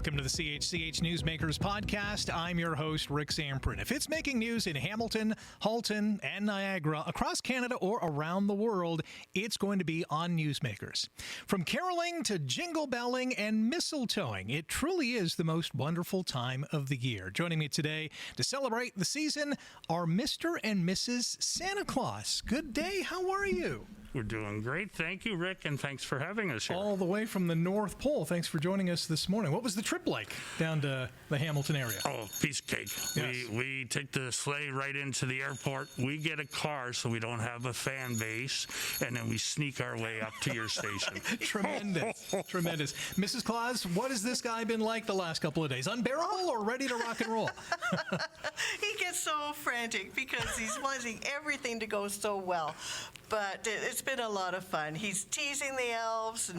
Welcome to the CHCH Newsmakers podcast. I'm your host, Rick Zamperin. If it's making news in Hamilton, Halton, and Niagara, across Canada or around the world, it's going to be on Newsmakers. From caroling to jingle belling and mistletoeing, it truly is the most wonderful time of the year. Joining me today to celebrate the season are Mr. and Mrs. Santa Claus. Good day. How are you? We're doing great. Thank you, Rick, and thanks for having us here. All the way from the North Pole. Thanks for joining us this morning. What was the trip like down to the Hamilton area? Oh, piece of cake. Yes. We take the sleigh right into the airport. We get a car so we don't have a fan base, and then we sneak our way up to your station. Tremendous. Tremendous. Mrs. Claus, what has this guy been like the last couple of days? Unbearable or ready to rock and roll? He gets so frantic because he's wanting everything to go so well. But it's been a lot of fun. He's teasing the elves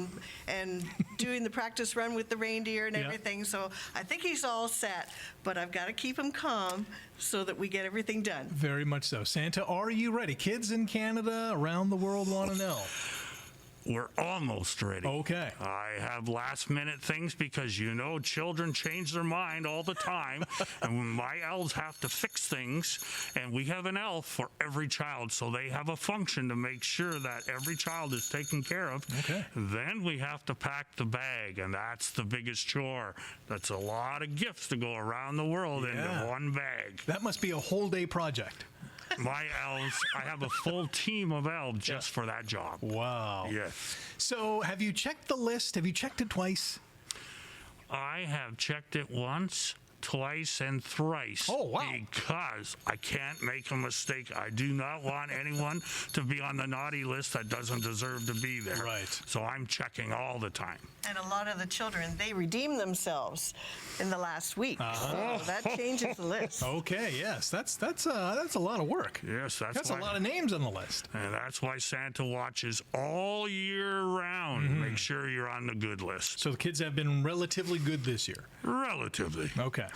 and doing the practice run with the reindeer and everything. So I think he's all set. But I've got to keep him calm so that we get everything done. Very much so. Santa, are you ready? Kids in Canada, around the world want to know. We're almost ready. Okay. I have last-minute things because, you know, children change their mind all the time, and my elves have to fix things, and we have an elf for every child, so they have a function to make sure that every child is taken care of. Okay. Then we have to pack the bag, and that's the biggest chore. That's a lot of gifts to go around the world into one bag. That must be a whole day project. My elves, I have a full team of elves just for that job. Wow. Yes. So have you checked the list? Have you checked it twice? I have checked it once, twice, and thrice. Oh, wow. Because I can't make a mistake. I do not want anyone to be on the naughty list that doesn't deserve to be there. Right. So I'm checking all the time. And a lot of the children, they redeemed themselves in the last week. So that changes the list. Okay, yes. That's a lot of work. Yes, That's a lot of names on the list. And that's why Santa watches all year round. Make sure you're on the good list. So the kids have been relatively good this year. Relatively. Okay.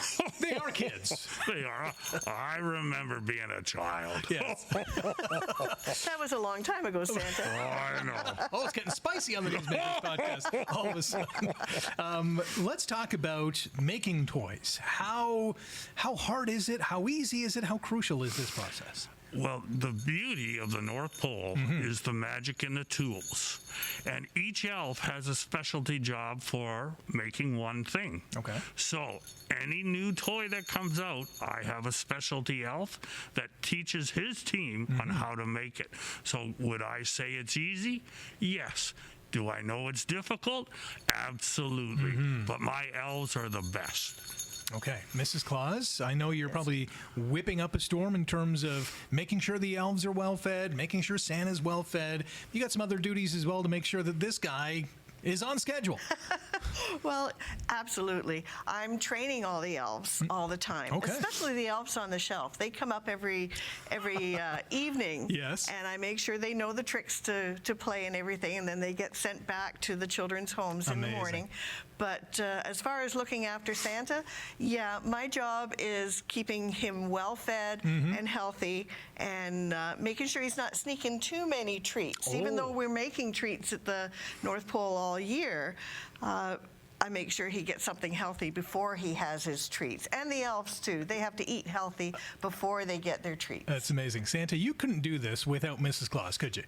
They are kids. They are. I remember being a child. Yes. That was a long time ago, Santa. I know. Oh, it's getting spicy on the Newsmakers podcast all of a sudden. Let's talk about making toys. How hard is it? How easy is it? How crucial is this process? Well, the beauty of the North Pole is the magic in the tools. And each elf has a specialty job for making one thing. Okay. So any new toy that comes out, I have a specialty elf that teaches his team on how to make it. So would I say it's easy? Yes. Do I know it's difficult? Absolutely. But my elves are the best. Okay. Mrs. Claus, I know you're probably whipping up a storm in terms of making sure the elves are well fed, making sure Santa's well fed. You got some other duties as well to make sure that this guy is on schedule. Well, absolutely. I'm training all the elves all the time, Okay. especially the elves on the shelf. They come up every evening, Yes. and I make sure they know the tricks to play and everything, and then they get sent back to the children's homes in the Amazing. morning. But as far as looking after Santa, my job is keeping him well-fed and healthy and making sure he's not sneaking too many treats. Even though we're making treats at the North Pole all year, I make sure he gets something healthy before he has his treats. And the elves, too. They have to eat healthy before they get their treats. That's amazing. Santa, you couldn't do this without Mrs. Claus, could you?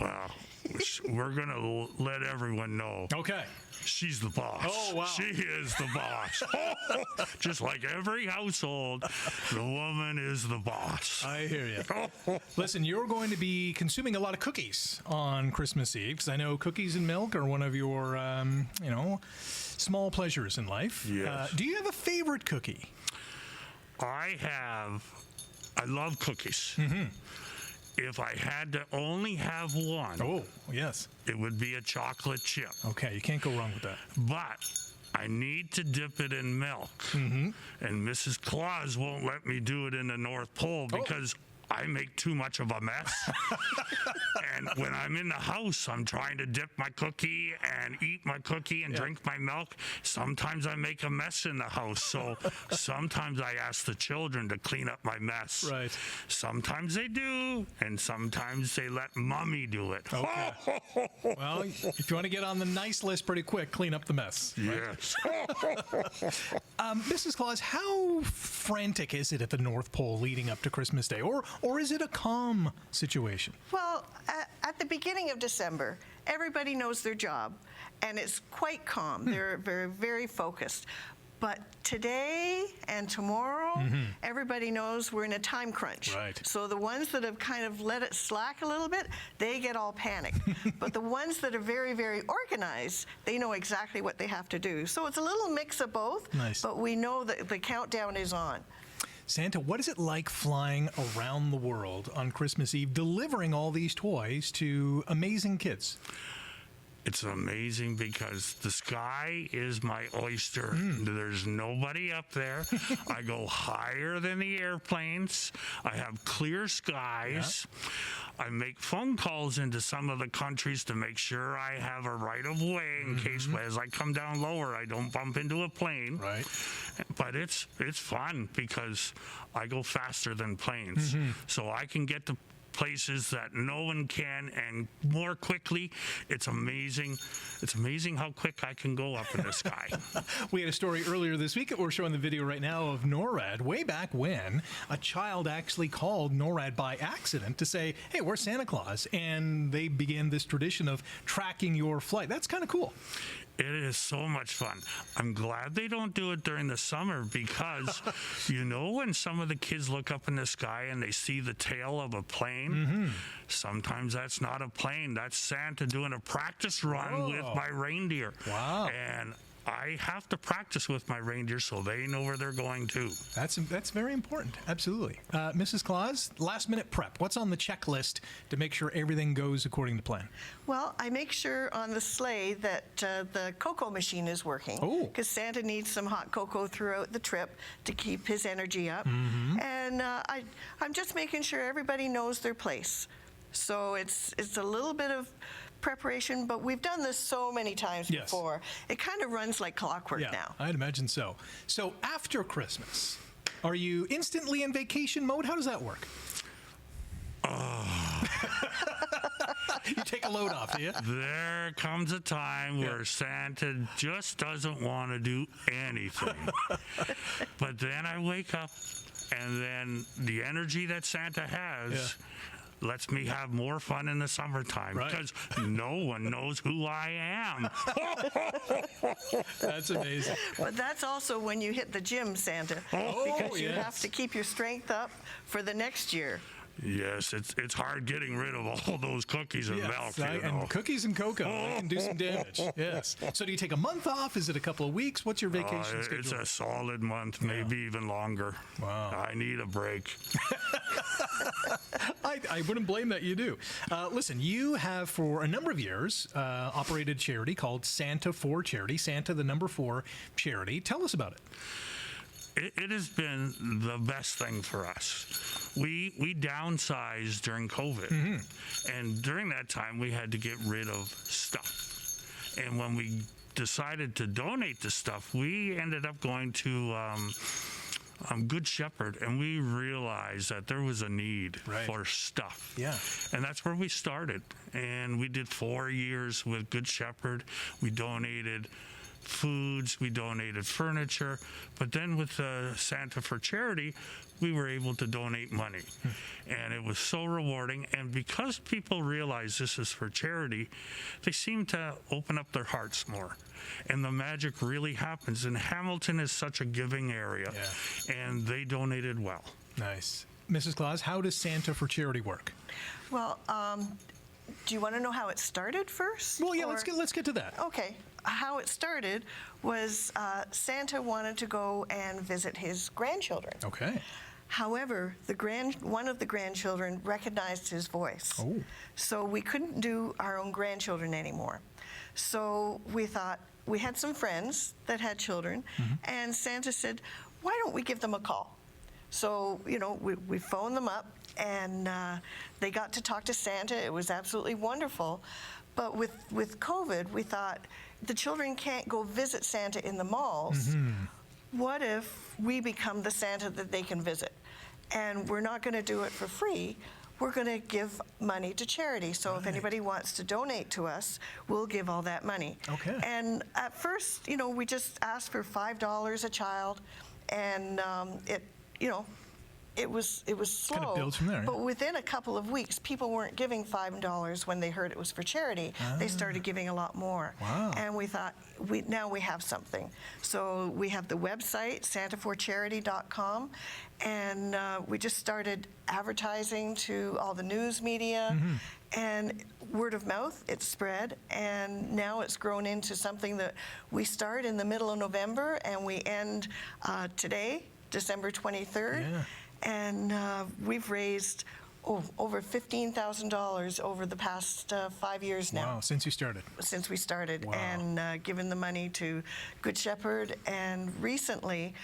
Wow. We're going to let everyone know. Okay. She's the boss. Oh, wow. She is the boss. Just like every household, the woman is the boss. I hear you. Listen, you're going to be consuming a lot of cookies on Christmas Eve, because I know cookies and milk are one of your, small pleasures in life. Yes. Do you have a favorite cookie? I love cookies. If I had to only have one, Oh, yes. it would be a chocolate chip. Okay, you can't go wrong with that. But I need to dip it in milk. And Mrs. Claus won't let me do it in the North Pole because I make too much of a mess. And when I'm in the house, I'm trying to dip my cookie and eat my cookie and drink my milk. Sometimes I make a mess in the house. So sometimes I ask the children to clean up my mess. Right. Sometimes they do, and sometimes they let mommy do it. Okay. Well, if you want to get on the nice list pretty quick, clean up the mess. Yes. Mrs. Claus, how frantic is it at the North Pole leading up to Christmas Day? Or is it a calm situation? Well, at the beginning of December, everybody knows their job, and it's quite calm. They're very, very focused. But today and tomorrow, everybody knows we're in a time crunch. Right. So the ones that have kind of let it slack a little bit, they get all panicked. But the ones that are very, very organized, they know exactly what they have to do. So it's a little mix of both, Nice. but we know that the countdown is on. Santa, what is it like flying around the world on Christmas Eve, delivering all these toys to amazing kids? It's amazing because the sky is my oyster. There's nobody up there. I go higher than the airplanes. I have clear skies. Yeah. I make phone calls into some of the countries to make sure I have a right of way in case as I come down lower, I don't bump into a plane. Right. But it's fun because I go faster than planes. So I can get to places that no one can, and more quickly. It's amazing. It's amazing how quick I can go up in the sky. We had a story earlier this week that we're showing the video right now of NORAD. Way back when, a child actually called NORAD by accident to say, hey, we're Santa Claus. And they began this tradition of tracking your flight. That's kind of cool. It is so much fun. I'm glad they don't do it during the summer because, you know, when some of the kids look up in the sky and they see the tail of a plane, sometimes that's not a plane. That's Santa doing a practice run with my reindeer. Wow. And I have to practice with my reindeer so they know where they're going to. That's very important. Absolutely. Mrs. Claus, last minute prep. What's on the checklist to make sure everything goes according to plan? Well, I make sure on the sleigh that the cocoa machine is working. Oh. Because Santa needs some hot cocoa throughout the trip to keep his energy up. And I'm just making sure everybody knows their place. So it's a little bit of preparation, but we've done this so many times before. It kind of runs like clockwork now. I'd imagine so. So after Christmas, are you instantly in vacation mode? How does that work? You take a load off, do you? There comes a time where Santa just doesn't want to do anything. But then I wake up, and then the energy that Santa has lets me have more fun in the summertime because no one knows who I am. That's amazing. But that's also when you hit the gym, Santa, because you have to keep your strength up for the next year. Yes, it's hard getting rid of all those cookies and milk. And cookies and cocoa, they can do some damage. Yes. So do you take a month off? Is it a couple of weeks? What's your vacation schedule? It's a solid month, maybe even longer. Wow. I need a break. I wouldn't blame that you do. Listen, you have for a number of years operated a charity called Santa for Charity, Santa the number 4 charity. Tell us about it. It has been the best thing for us. We downsized during COVID, and during that time we had to get rid of stuff. And when we decided to donate the stuff, we ended up going to Good Shepherd, and we realized that there was a need for stuff. Yeah. And that's where we started. And we did 4 years with Good Shepherd. We donated foods, we donated furniture, but then with Santa for Charity, we were able to donate money. And it was so rewarding, and because people realize this is for charity, they seem to open up their hearts more. And the magic really happens, and Hamilton is such a giving area, and they donated well. Nice. Mrs. Claus, how does Santa for Charity work? Well, do you want to know how it started first? Well, yeah, let's get to that. Okay. How it started was Santa wanted to go and visit his grandchildren. Okay. However, one of the grandchildren recognized his voice. Oh. So we couldn't do our own grandchildren anymore. So we thought, we had some friends that had children, and Santa said, why don't we give them a call? So, we phoned them up, and they got to talk to Santa. It was absolutely wonderful. But with COVID, we thought the children can't go visit Santa in the malls. What if we become the Santa that they can visit? And we're not going to do it for free. We're going to give money to charity. So if anybody wants to donate to us, we'll give all that money. Okay. And at first, we just asked for $5 a child, and it was slow. Kind of builds from there. But within a couple of weeks, people weren't giving $5 when they heard it was for charity. They started giving a lot more. Wow. And we thought, now we have something. So we have the website, santaforcharity.com, and we just started advertising to all the news media, and word of mouth, it spread, and now it's grown into something that we start in the middle of November, and we end today, December 23rd. Yeah. And we've raised over $15,000 over the past 5 years now. Wow, since you started. Since we started. Wow. And given the money to Good Shepherd. And recently,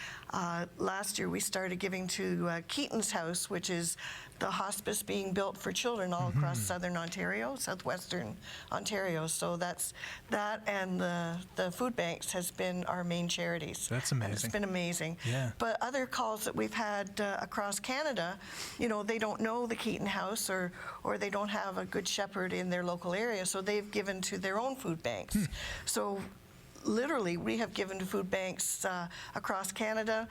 last year, we started giving to Keaton's House, which is the hospice being built for children all across southern Ontario, southwestern Ontario. So that and the food banks has been our main charities. That's And amazing. it's been amazing. Yeah. But other calls that we've had across Canada, they don't know the Keaton House or they don't have a Good Shepherd in their local area, so they've given to their own food banks. So literally, we have given to food banks across Canada,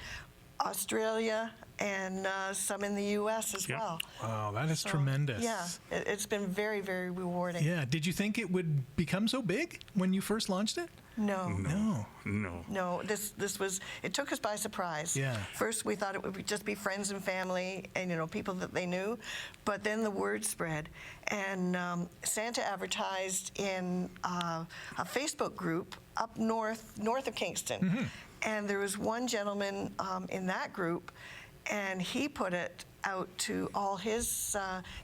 Australia, and some in the U.S. as Yep. well. Wow, that is So, tremendous. Yeah, it's been very, very rewarding. Yeah. Did you think it would become so big when you first launched it? No. No. This was, it took us by surprise. Yeah. First, we thought it would just be friends and family and, people that they knew. But then the word spread. And Santa advertised in a Facebook group up north of Kingston. And there was one gentleman in that group, and he put it out to all his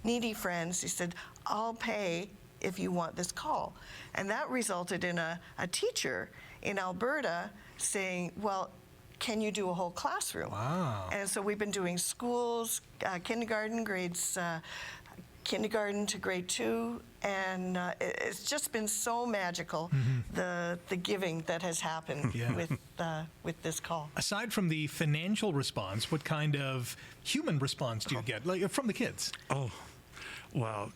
needy friends. He said, I'll pay if you want this call. And that resulted in a teacher in Alberta saying, well, can you do a whole classroom? Wow. And so we've been doing schools, kindergarten, grades, kindergarten to grade 2, and it's just been so magical, the giving that has happened with this call. Aside from the financial response, what kind of human response do you get, like from the kids? Oh, well,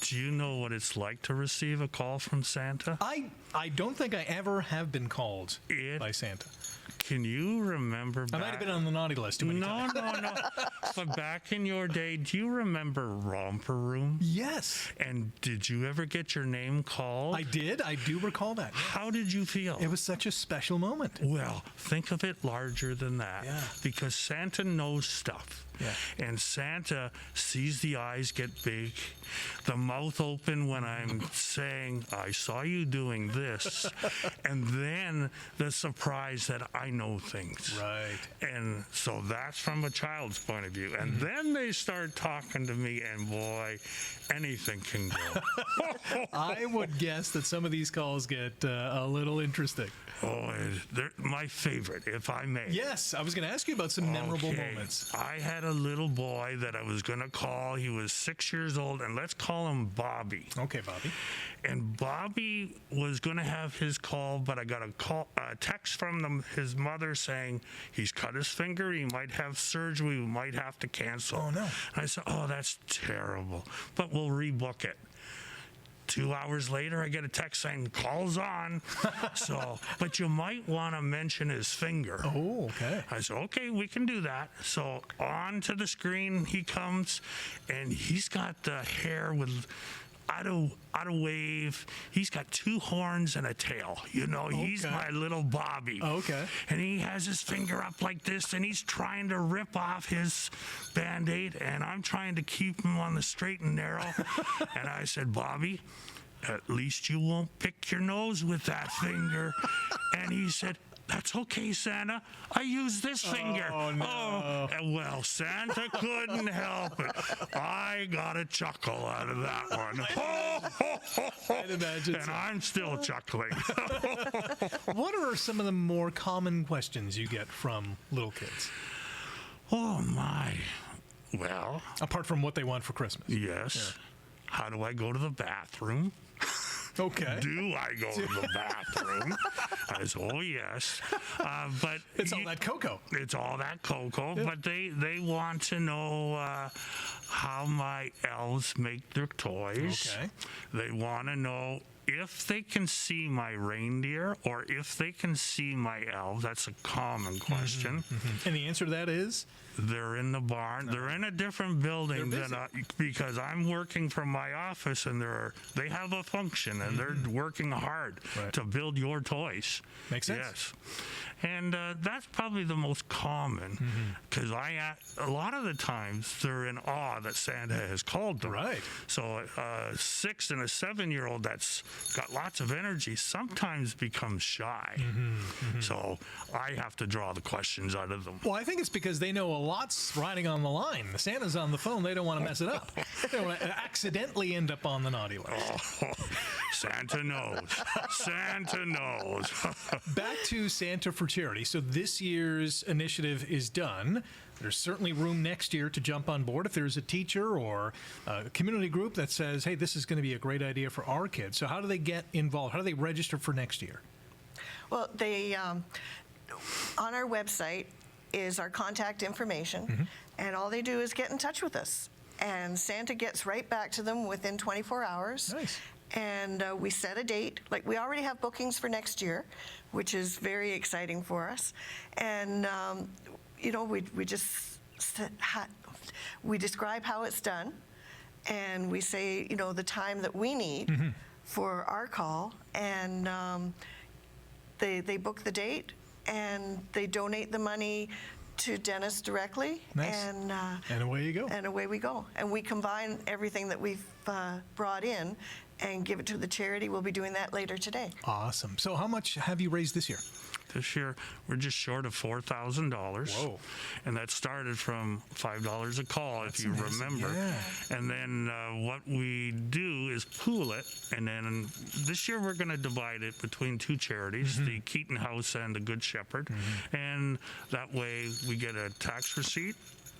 do you know what it's like to receive a call from Santa? I don't think I ever have been called by Santa. Can you remember I might have been on the naughty list too many times. No. But back in your day, do you remember Romper Room? Yes. And did you ever get your name called? I did. I do recall that. How did you feel? It was such a special moment. Well, think of it larger than that. Yeah. Because Santa knows stuff. Yeah. And Santa sees the eyes get big, the mouth open when I'm saying, I saw you doing this, and then the surprise that I know things. Right. And so that's from a child's point of view. And then they start talking to me, and boy, anything can go. I would guess that some of these calls get a little interesting. Oh, they're my favorite, if I may. Yes, I was going to ask you about some memorable moments. I had a little boy that I was going to call. He was 6 years old, and let's call him Bobby. Okay, Bobby. And Bobby was going to have his call, but I got a text from his mother saying he's cut his finger, he might have surgery, we might have to cancel. Oh, no. And I said, oh, that's terrible, but we'll rebook it. 2 hours later, I get a text saying, call's on. But you might want to mention his finger. Oh, okay. I said, okay, we can do that. So on to the screen he comes, and he's got the hair with out of wave. He's got 2 horns and a tail. He's my little Bobby. Okay. And he has his finger up like this, and he's trying to rip off his Band-Aid, and I'm trying to keep him on the straight and narrow. And I said, Bobby, at least you won't pick your nose with that finger. And he said, that's okay, Santa. I use this finger. Oh, no. Well, Santa couldn't help it. I got a chuckle out of that one. I'd imagine And so. I'm still chuckling. What are some of the more common questions you get from little kids? Oh, my. Well, Apart from what they want for Christmas. yes. How do I go to the bathroom? Okay. Do I go to the bathroom? I said, oh, yes. But It's all that cocoa. It's all that cocoa, but they want to know how my elves make their toys. Okay. They want to know if they can see my reindeer or if they can see my elves. That's a common question. And the answer to that is? They're in the barn. They're in a different building than because I'm working from my office, and they have a function, and they're working hard to build your toys. Makes sense. Yes, and that's probably the most common because a lot of the times they're in awe that Santa has called them. Right. So a 6 and a 7-year-old that's got lots of energy sometimes becomes shy. So I have to draw the questions out of them. Well, I think it's because they know a lot's riding on the line. The Santa's on the phone. They don't want to mess it up. They don't want to accidentally end up on the naughty list. Oh, Santa knows. Santa knows. Back to Santa for Charity. So this year's initiative is done. There's certainly room next year to jump on board if there's a teacher or a community group that says, hey, this is going to be a great idea for our kids. So how do they get involved? How do they register for next year? Well, they on our website is our contact information, and all they do is get in touch with us. And Santa gets right back to them within 24 hours. Nice. And we set a date. Like, we already have bookings for next year, which is very exciting for us. And, we just we describe how it's done, and we say, the time that we need for our call, and they book the date, and they donate the money to Dennis directly. Nice. And away you go. And away we go. And we combine everything that we've brought in and give it to the charity. We'll be doing that later today. Awesome. So how much have you raised this year? This year, we're just short of $4,000. Whoa. And that started from $5 a call, That's if you amazing. remember. Yeah. And then what we do is pool it. And then this year, we're going to divide it between two charities, the Keaton House and the Good Shepherd. And that way, we get a tax receipt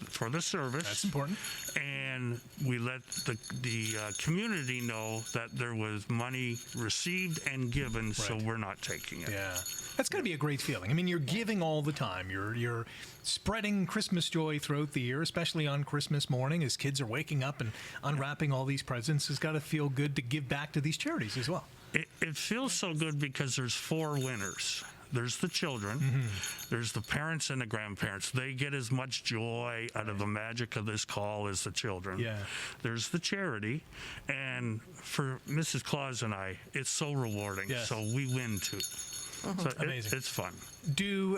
for the service. That's important. And we let the community know that there was money received and given, so we're not taking it. Yeah. That's got to be a great feeling. I mean, you're giving all the time. You're spreading Christmas joy throughout the year, especially on Christmas morning as kids are waking up and unwrapping all these presents. It's got to feel good to give back to these charities as well. It feels so good because there's 4 winners. There's the children, there's the parents and the grandparents. They get as much joy out of the magic of this call as the children. Yeah. There's the charity, and for Mrs. Claus and I, it's so rewarding. Yes. So we win too. So Amazing. it's fun.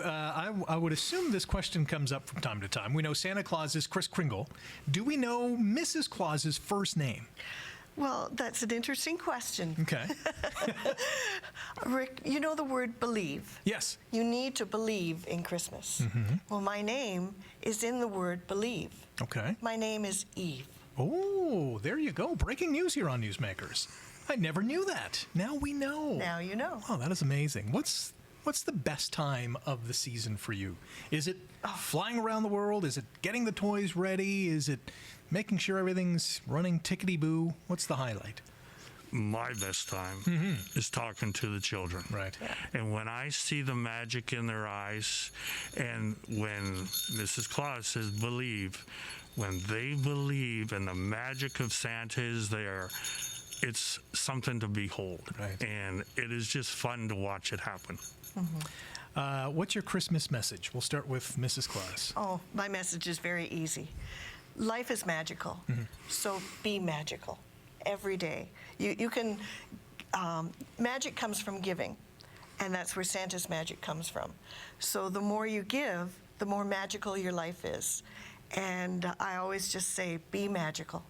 I would assume this question comes up from time to time. We know Santa Claus is Kris Kringle. Do we know Mrs. Claus's first name? Well, that's an interesting question. Okay. Rick, you know the word believe. Yes. You need to believe in Christmas. Well, my name is in the word believe. Okay. My name is Eve. Oh, there you go. Breaking news here on Newsmakers. I never knew that. Now we know. Now you know. Oh, that is amazing. What's the best time of the season for you? Is it flying around the world? Is it getting the toys ready? Is it making sure everything's running tickety-boo? What's the highlight? My best time is talking to the children. Right. And when I see the magic in their eyes, and when Mrs. Claus says believe, when they believe and the magic of Santa is there, it's something to behold. Right. And it is just fun to watch it happen. What's your Christmas message? We'll start with Mrs. Claus. Oh, my message is very easy. Life is magical, so be magical every day. You can, magic comes from giving, and that's where Santa's magic comes from. So the more you give, the more magical your life is. And I always just say, be magical.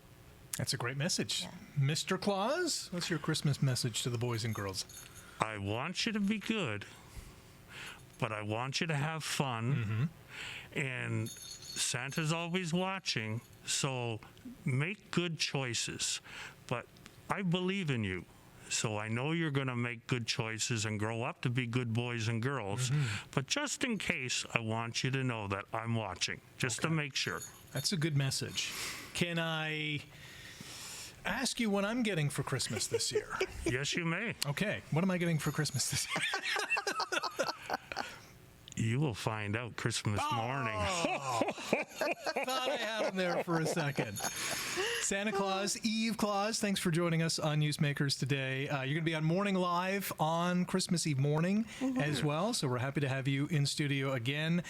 That's a great message. Mr. Claus, what's your Christmas message to the boys and girls? I want you to be good, but I want you to have fun. And Santa's always watching, so make good choices. But I believe in you, So I know you're going to make good choices and grow up to be good boys and girls. But just in case, I want you to know that I'm watching, just to make sure. That's a good message. Can I ask you what I'm getting for Christmas this year? Yes, you may. Okay. What am I getting for Christmas this year? You will find out Christmas morning. Thought I had him there for a second. Santa Claus, Eve Claus, thanks for joining us on Newsmakers today. You're going to be on Morning Live on Christmas Eve morning as well, so we're happy to have you in studio again.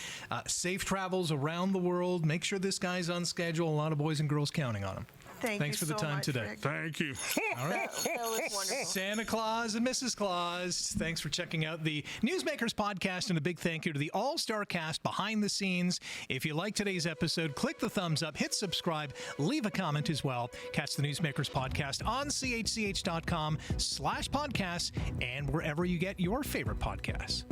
Safe travels around the world. Make sure this guy's on schedule. A lot of boys and girls counting on him. Thanks for the time today. Rick. Thank you. All right. That was wonderful. Santa Claus and Mrs. Claus, thanks for checking out the Newsmakers podcast, and a big thank you to the all-star cast behind the scenes. If you like today's episode, click the thumbs up, hit subscribe, leave a comment as well. Catch the Newsmakers podcast on chch.com/podcasts and wherever you get your favorite podcasts.